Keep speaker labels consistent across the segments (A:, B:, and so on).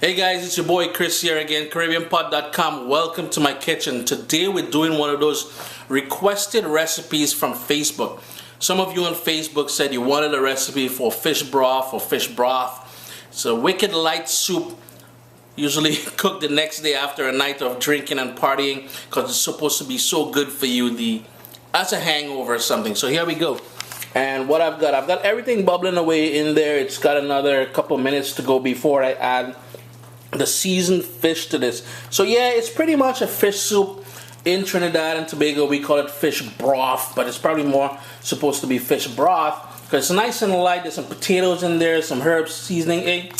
A: Hey guys, it's your boy Chris here again, CaribbeanPot.com. Welcome to my kitchen. Today we're doing one of those requested recipes from Facebook. Some of you on Facebook said you wanted a recipe for fish broth or fish broth. It's a wicked light soup, usually cooked the next day after a night of drinking and partying because it's supposed to be so good for you as a hangover or something. So here we go. And what I've got everything bubbling away in there. It's got another couple minutes to go before I add the seasoned fish to this. So yeah, it's pretty much a fish soup. In Trinidad and Tobago we call it fish broth, but it's probably more supposed to be fish broth because it's nice and light. There's some potatoes in there, some herbs, seasoning.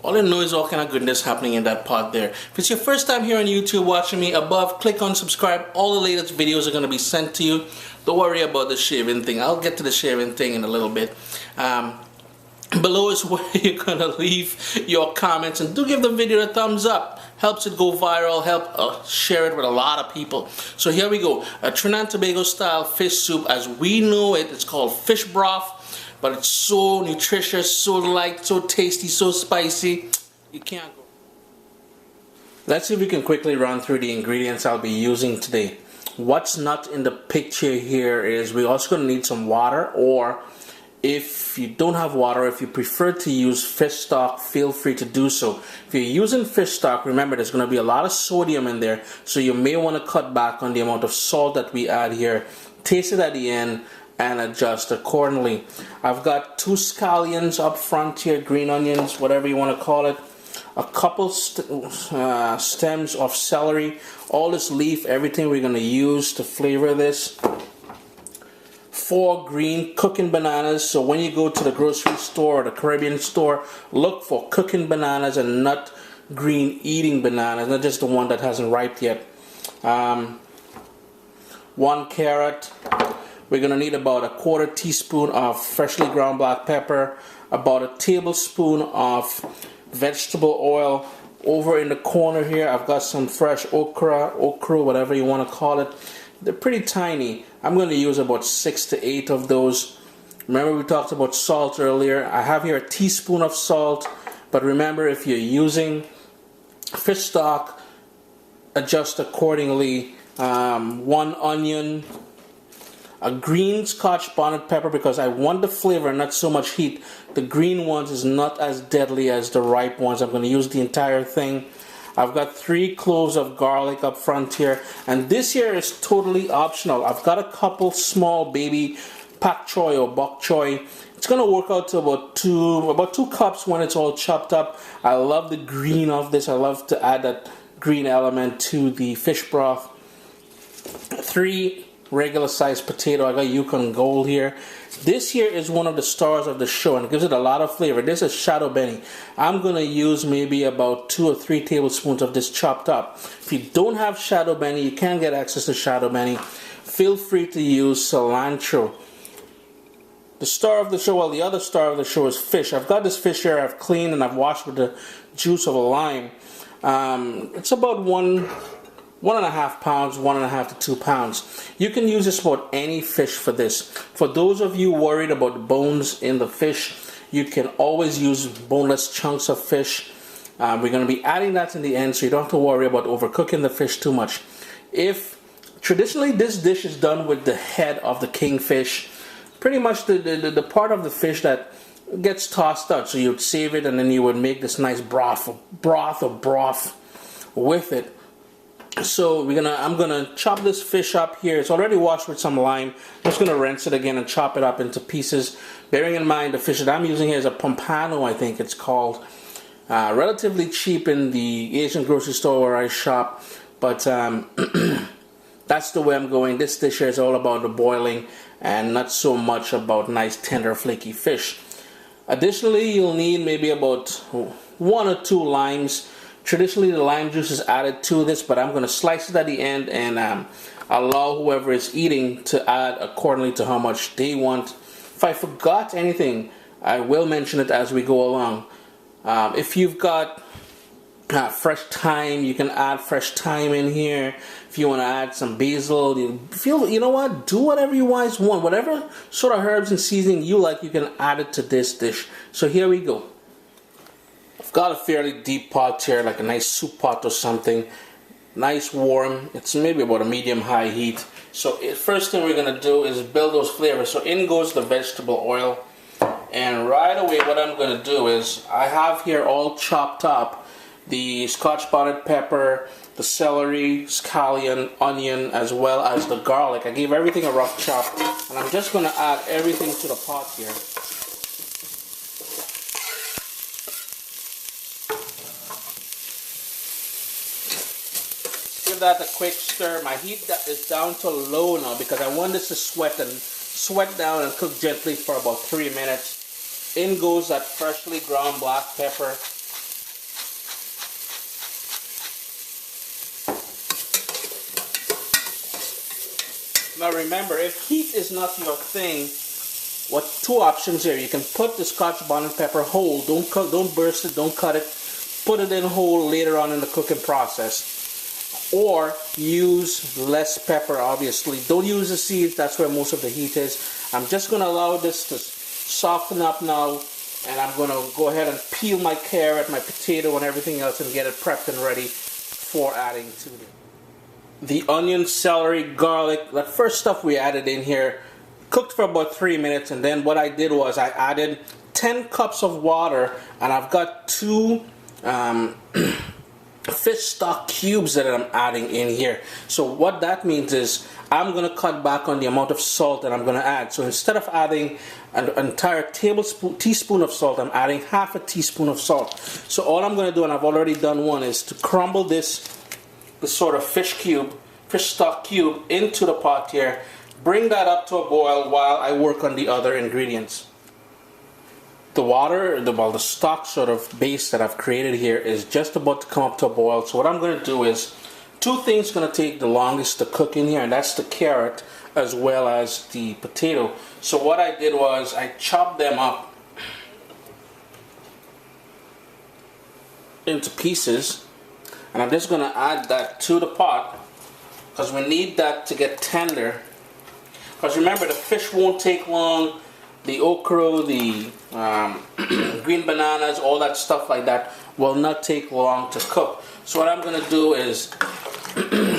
A: All I know is all kind of goodness happening in that pot there. If it's your first time here on YouTube watching me, above click on subscribe. All the latest videos are going to be sent to you. Don't worry about the shaving thing. I'll get to the shaving thing in a little bit. Below is where you're going to leave your comments, and do give the video a thumbs up. Helps it go viral, help share it with a lot of people. So here we go, a Trinidad and Tobago style fish soup as we know it. It's called fish broth, but it's so nutritious, so light, so tasty, so spicy. You can't go. Let's see if we can quickly run through the ingredients I'll be using today. What's not in the picture here is we're also going to need some water, or if you don't have water, if you prefer to use fish stock, feel free to do so. If you're using fish stock, remember there's going to be a lot of sodium in there, so you may want to cut back on the amount of salt that we add here. Taste it at the end and adjust accordingly. I've got 2 scallions up front here, green onions, whatever you want to call it. A couple stems of celery, all this leaf, everything we're going to use to flavor this. 4 green cooking bananas. So when you go to the grocery store or the Caribbean store, look for cooking bananas and not green eating bananas, not just the one that hasn't ripened yet. 1 carrot. We're going to need about a 1/4 teaspoon of freshly ground black pepper, about a tablespoon of vegetable oil. Over in the corner here I've got some fresh okra, whatever you want to call it. They're pretty tiny. I'm going to use about 6 to 8 of those. Remember we talked about salt earlier. I have here a teaspoon of salt, but remember if you're using fish stock, adjust accordingly. 1 onion, a green Scotch bonnet pepper because I want the flavor, not so much heat. The green ones is not as deadly as the ripe ones. I'm going to use the entire thing. I've got 3 cloves of garlic up front here, and this here is totally optional. I've got a couple small baby pak choy or bok choy. It's going to work out to about 2 cups when it's all chopped up. I love the green of this. I love to add that green element to the fish broth. 3 regular sized potato. I got Yukon Gold here. This here is one of the stars of the show and it gives it a lot of flavor. This is shadow benny. I'm going to use maybe about 2 or 3 tablespoons of this chopped up. If you don't have shadow benny, you can get access to shadow benny. Feel free to use cilantro. The star of the show, well, the other star of the show is fish. I've got this fish here I've cleaned and I've washed with the juice of a lime. It's about 1.5 pounds, 1.5 to 2 pounds. You can use just about any fish for this. For those of you worried about the bones in the fish, you can always use boneless chunks of fish. We're going to be adding that in the end, so you don't have to worry about overcooking the fish too much. Traditionally this dish is done with the head of the kingfish, pretty much the part of the fish that gets tossed out. So you'd save it and then you would make this nice broth with it. So I'm gonna chop this fish up here. It's already washed with some lime. I'm just gonna rinse it again and chop it up into pieces. Bearing in mind the fish that I'm using here is a pompano, I think it's called. Relatively cheap in the Asian grocery store where I shop, but that's the way I'm going. This dish here is all about the boiling and not so much about nice tender flaky fish. Additionally, you'll need maybe about 1 or 2 limes. Traditionally the lime juice is added to this, but I'm going to slice it at the end and allow whoever is eating to add accordingly to how much they want. If I forgot anything, I will mention it as we go along. If you've got fresh thyme, you can add fresh thyme in here. If you want to add some basil, you know what, do whatever you guys want. Whatever sort of herbs and seasoning you like, you can add it to this dish. So here we go. got a fairly deep pot here, like a nice soup pot or something. Nice warm. It's maybe about a medium-high heat. So first thing we're going to do is build those flavors. So in goes the vegetable oil. And right away what I'm going to do is, I have here all chopped up the Scotch bonnet pepper, the celery, scallion, onion, as well as the garlic. I gave everything a rough chop. And I'm just going to add everything to the pot here. Give that a quick stir. My heat is down to low now because I want this to sweat down and cook gently for about 3 minutes. In goes that freshly ground black pepper. Now remember, if heat is not your thing, what two options here? You can put the Scotch bonnet pepper whole. Don't burst it, don't cut it. Put it in whole later on in the cooking process. Or use less pepper, obviously. Don't use the seeds, that's where most of the heat is. I'm just going to allow this to soften up now, and I'm going to go ahead and peel my carrot, my potato, and everything else and get it prepped and ready for adding to it. The onion, celery, garlic, that first stuff we added in here, cooked for about 3 minutes, and then what I did was I added 10 cups of water, and I've got 2 fish stock cubes that I'm adding in here. So what that means is I'm going to cut back on the amount of salt that I'm going to add. So instead of adding an entire teaspoon of salt, I'm adding half a teaspoon of salt. So all I'm going to do, and I've already done one, is to crumble this sort of fish stock cube into the pot here. Bring that up to a boil while I work on the other ingredients. The water, the stock sort of base that I've created here is just about to come up to a boil. So what I'm going to do is, 2 things going to take the longest to cook in here, and that's the carrot as well as the potato. So what I did was I chopped them up into pieces, and I'm just going to add that to the pot because we need that to get tender. Because remember, the fish won't take long. The okra, the green bananas, all that stuff like that will not take long to cook. So what I'm going to do is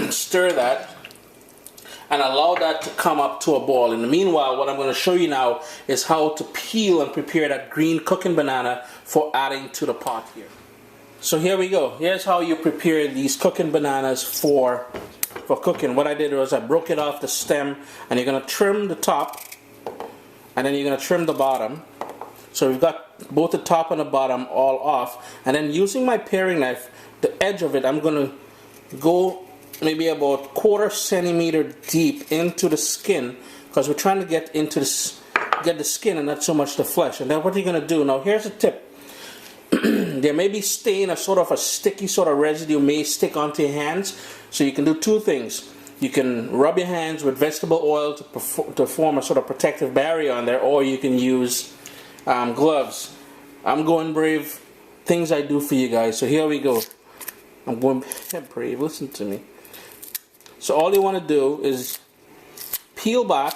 A: stir that and allow that to come up to a boil. In the meanwhile, what I'm going to show you now is how to peel and prepare that green cooking banana for adding to the pot here. So here we go. Here's how you prepare these cooking bananas for cooking. What I did was I broke it off the stem, and you're going to trim the top, and then you're going to trim the bottom. So we've got both the top and the bottom all off. And then using my paring knife, the edge of it, I'm going to go maybe about 1/4 centimeter deep into the skin, because we're trying to get the skin and not so much the flesh. And then what you're going to do, now here's a tip. There may be stain, a sort of a sticky sort of residue may stick onto your hands. So you can do 2 things. You can rub your hands with vegetable oil to form a sort of protective barrier on there, or you can use gloves. I'm going brave. Things I do for you guys. So here we go. I'm going brave. Listen to me. So all you want to do is peel back,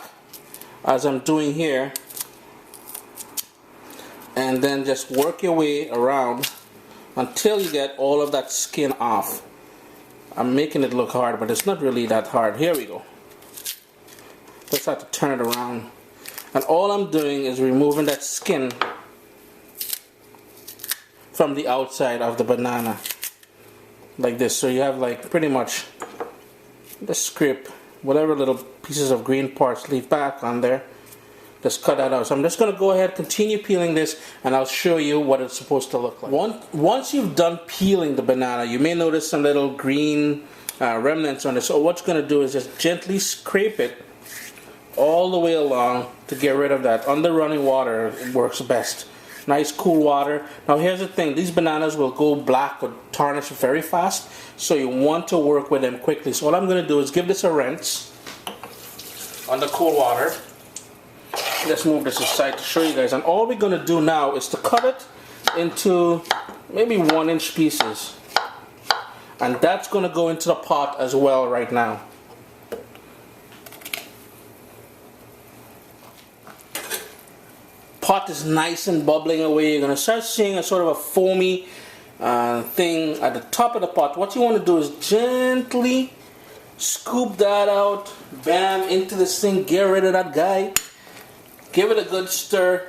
A: as I'm doing here, and then just work your way around until you get all of that skin off. I'm making it look hard, but it's not really that hard. Here we go. Just have to turn it around. And all I'm doing is removing that skin from the outside of the banana. Like this. So you have like pretty much the scrape, whatever little pieces of green parts leave back on there. Just cut that out. So I'm just going to go ahead, continue peeling this, and I'll show you what it's supposed to look like. Once you've done peeling the banana, you may notice some little green remnants on it. So what you're going to do is just gently scrape it all the way along to get rid of that. Under running water, it works best. Nice cool water. Now here's the thing, these bananas will go black or tarnish very fast, so you want to work with them quickly. So what I'm going to do is give this a rinse under cool water. Let's move this aside to show you guys. And all we're going to do now is to cut it into maybe 1-inch pieces. And that's going to go into the pot as well right now. Pot is nice and bubbling away. You're going to start seeing a sort of a foamy thing at the top of the pot. What you want to do is gently scoop that out, bam, into this thing, get rid of that guy, give it a good stir.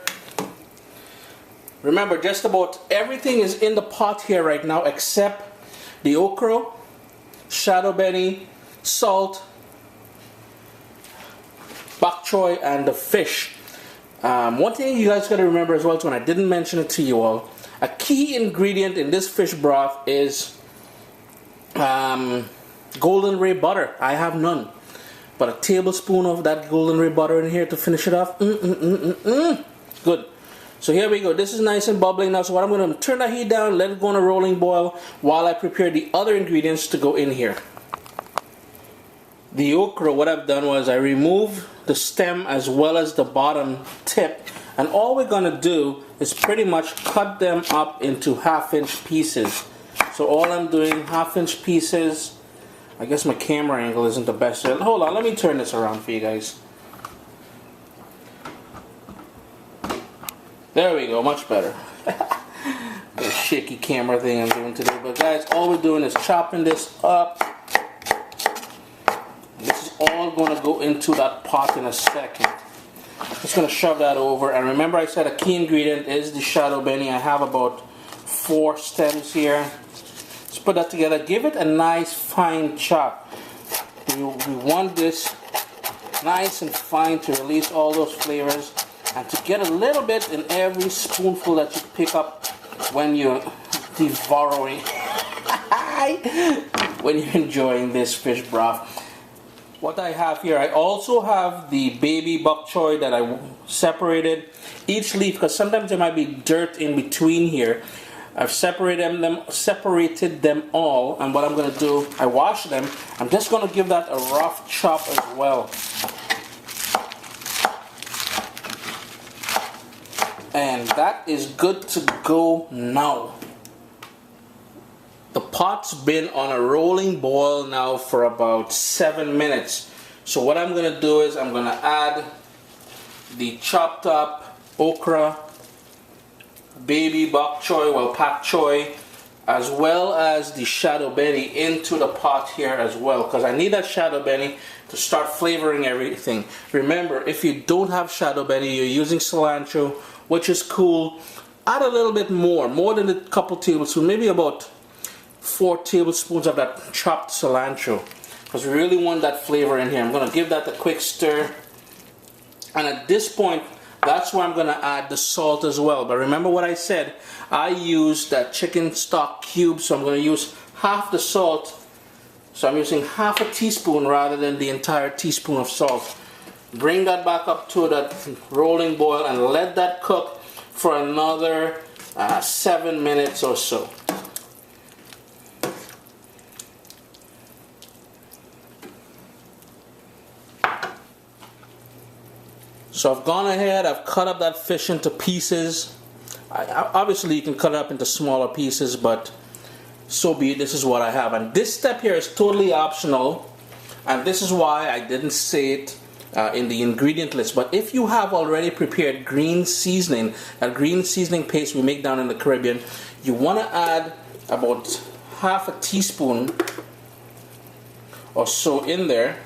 A: Remember, just about everything is in the pot here right now except the okra, shadow benny, salt, bok choy, and the fish. One thing you guys got to remember as well, when I didn't mention it to you all, a key ingredient in this fish broth is golden ray butter. I have none, but a tablespoon of that golden ray butter in here to finish it off. Good. So here we go. This is nice and bubbling now. So what I'm going to turn the heat down, let it go on a rolling boil while I prepare the other ingredients to go in here. The okra, what I've done was I removed the stem as well as the bottom tip, and all we're going to do is pretty much cut them up into half-inch pieces. So all I'm doing, half-inch pieces. I guess my camera angle isn't the best. Hold on, let me turn this around for you guys. There we go, much better. The shaky camera thing I'm doing today. But guys, all we're doing is chopping this up. This is all going to go into that pot in a second. Just going to shove that over. And remember, I said a key ingredient is the shadow benny. I have about 4 stems here. Let's put that together. Give it a nice fine chop. We want this nice and fine to release all those flavors and to get a little bit in every spoonful that you pick up when you're devouring, when you're enjoying this fish broth. What I have here, I also have the baby bok choy that I separated each leaf, because sometimes there might be dirt in between here. I've separated them all, and what I'm going to do, I wash them. I'm just going to give that a rough chop as well. And that is good to go now. The pot's been on a rolling boil now for about 7 minutes. So what I'm going to do is I'm going to add the chopped up okra, baby bok choy, well, pak choy, as well as the shadow benny into the pot here as well, because I need that shadow benny to start flavoring everything. Remember, if you don't have shadow benny, you're using cilantro, which is cool. Add a little bit more than a couple tablespoons, maybe about 4 tablespoons of that chopped cilantro, because we really want that flavor in here. I'm going to give that a quick stir, and at this point, that's where I'm going to add the salt as well. But remember what I said, I used that chicken stock cube, so I'm going to use half the salt. So I'm using half a teaspoon rather than the entire teaspoon of salt. Bring that back up to that rolling boil and let that cook for another 7 minutes or so. So I've gone ahead, I've cut up that fish into pieces. Obviously you can cut it up into smaller pieces, but so be it, this is what I have. And this step here is totally optional, and this is why I didn't say it in the ingredient list. But if you have already prepared green seasoning, a green seasoning paste we make down in the Caribbean, you want to add about half a teaspoon or so in there,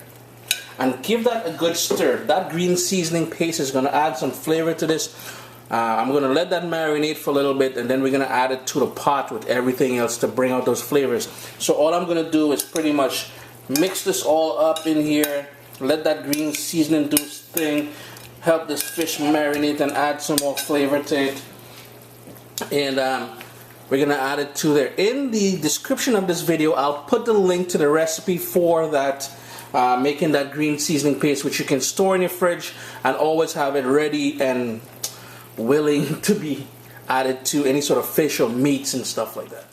A: and give that a good stir. That green seasoning paste is going to add some flavor to this. I'm going to let that marinate for a little bit, and then we're going to add it to the pot with everything else to bring out those flavors. So all I'm going to do is pretty much mix this all up in here, let that green seasoning do its thing, help this fish marinate and add some more flavor to it. And we're going to add it to there. In the description of this video, I'll put the link to the recipe for that, making that green seasoning paste, which you can store in your fridge and always have it ready and willing to be added to any sort of fish or meats and stuff like that.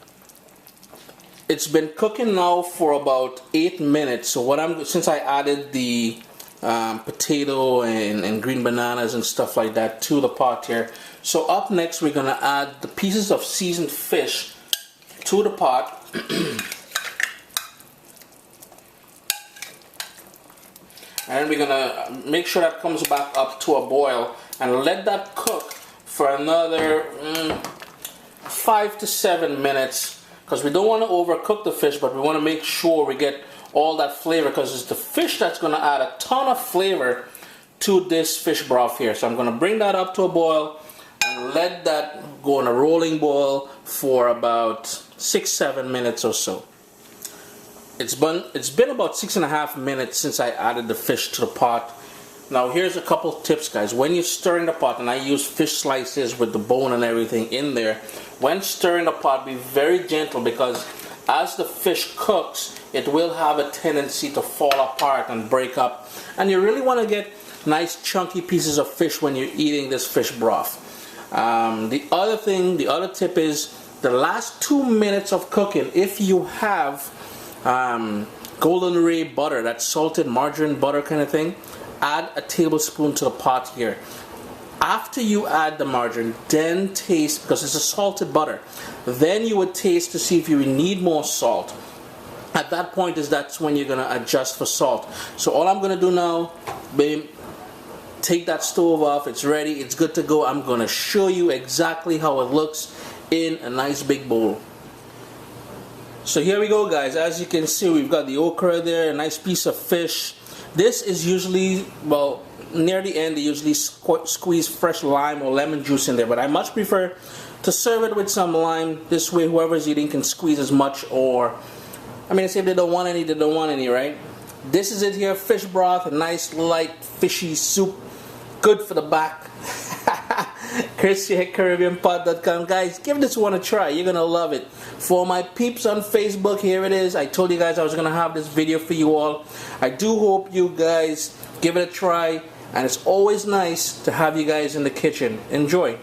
A: It's been cooking now for about 8 minutes. So what since I added the potato and green bananas and stuff like that to the pot here, so up next we're gonna add the pieces of seasoned fish to the pot. And we're gonna make sure that comes back up to a boil and let that cook for another 5 5 to 7 minutes, because we don't want to overcook the fish, but we want to make sure we get all that flavor, because it's the fish that's going to add a ton of flavor to this fish broth here. So I'm going to bring that up to a boil and let that go in a rolling boil for about 6-7 minutes or so. It's been about 6.5 minutes since I added the fish to the pot. Now here's a couple tips, guys. When you're stirring the pot, and I use fish slices with the bone and everything in there, when stirring the pot, be very gentle, because as the fish cooks, it will have a tendency to fall apart and break up. And you really want to get nice chunky pieces of fish when you're eating this fish broth. The other tip is the last 2 minutes of cooking, if you have golden ray butter, that salted margarine butter kind of thing, add a tablespoon to the pot here. After you add the margarine, then taste, because it's a salted butter, then you would taste to see if you need more salt. At that point that's when you're going to adjust for salt. So all I'm going to do now, babe, take that stove off, it's ready, it's good to go. I'm going to show you exactly how it looks in a nice big bowl. So here we go, guys. As you can see, we've got the okra there, a nice piece of fish. This is usually, well, near the end they usually squeeze fresh lime or lemon juice in there, but I much prefer to serve it with some lime. This way whoever's eating can squeeze as much, or I mean, say if they don't want any, they don't want any, right? This is it here, fish broth, a nice light fishy soup, good for the back. ChrisCaribbeanPot.com. Guys, give this one a try. You're gonna love it. For my peeps on Facebook, here it is. I told you guys I was gonna have this video for you all. I do hope you guys give it a try, and it's always nice to have you guys in the kitchen. Enjoy.